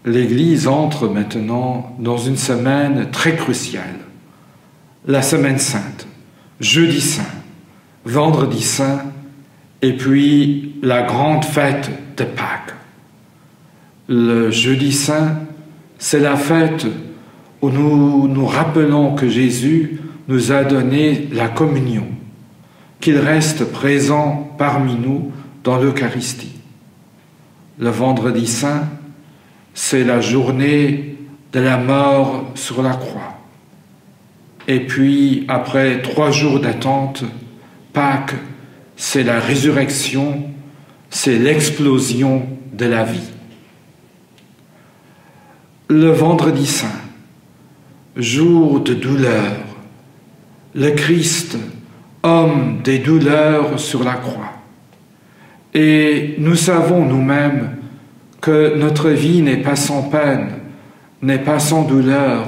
l'Église entre maintenant dans une semaine très cruciale. La semaine sainte, jeudi saint, vendredi saint, et puis la grande fête de Pâques. Le jeudi saint, c'est la fête où nous nous rappelons que Jésus nous a donné la communion, qu'il reste présent parmi nous dans l'Eucharistie. Le vendredi saint, c'est la journée de la mort sur la croix. Et puis, après 3 jours d'attente, Pâques, c'est la résurrection, c'est l'explosion de la vie. Le vendredi saint, jour de douleur, le Christ, homme des douleurs sur la croix. Et nous savons nous-mêmes que notre vie n'est pas sans peine, n'est pas sans douleur,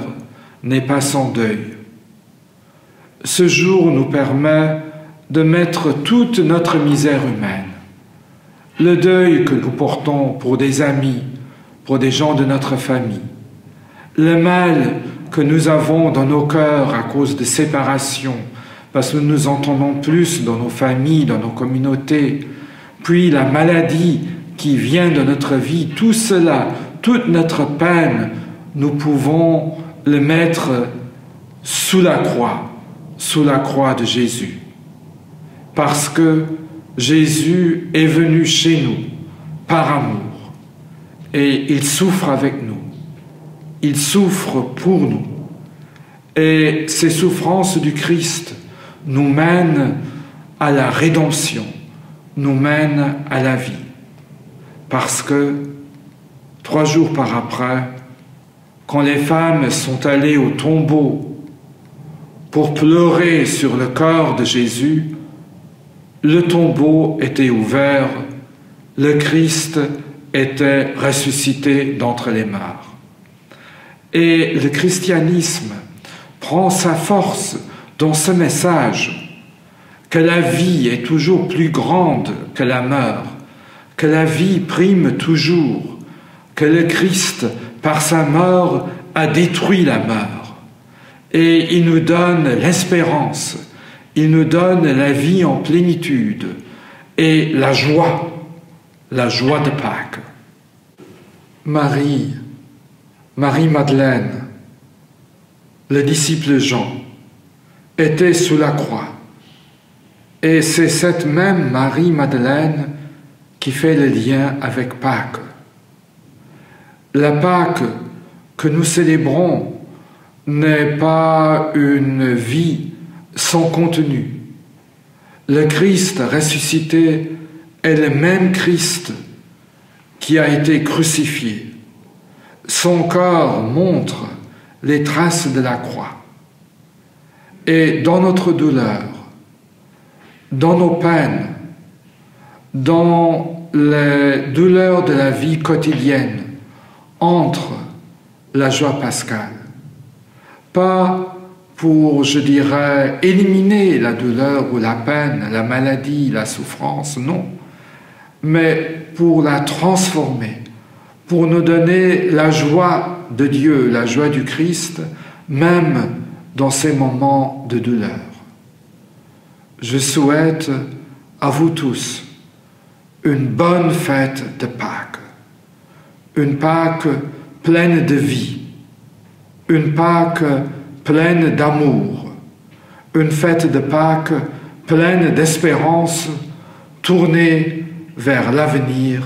n'est pas sans deuil. Ce jour nous permet de mettre toute notre misère humaine, le deuil que nous portons pour des amis, pour des gens de notre famille, le mal que nous avons dans nos cœurs à cause de séparation, parce que nous nous entendons plus dans nos familles, dans nos communautés, puis la maladie qui vient de notre vie, tout cela, toute notre peine, nous pouvons le mettre sous la croix de Jésus. Parce que Jésus est venu chez nous par amour et il souffre avec nous. Il souffre pour nous. Et ces souffrances du Christ nous mènent à la rédemption, nous mènent à la vie. Parce que 3 jours par après, quand les femmes sont allées au tombeau pour pleurer sur le corps de Jésus, le tombeau était ouvert, le Christ était ressuscité d'entre les morts. Et le christianisme prend sa force dans ce message que la vie est toujours plus grande que la mort, que la vie prime toujours, que le Christ, par sa mort, a détruit la mort. Et il nous donne l'espérance, il nous donne la vie en plénitude et la joie de Pâques. Marie-Madeleine, le disciple Jean, était sous la croix. Et c'est cette même Marie-Madeleine qui fait le lien avec Pâques. La Pâques que nous célébrons n'est pas une vie sans contenu. Le Christ ressuscité est le même Christ qui a été crucifié. Son corps montre les traces de la croix. Et dans notre douleur, dans nos peines, dans les douleurs de la vie quotidienne, entre la joie pascale. Pas pour, je dirais, éliminer la douleur ou la peine, la maladie, la souffrance, non, mais pour la transformer, pour nous donner la joie de Dieu, la joie du Christ, même dans ces moments de douleur. Je souhaite à vous tous une bonne fête de Pâques, une Pâques pleine de vie, une Pâques pleine d'amour, une fête de Pâques pleine d'espérance, tournée vers l'avenir.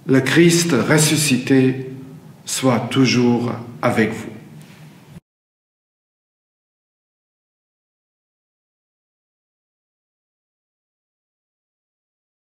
Le Christ ressuscité soit toujours avec vous.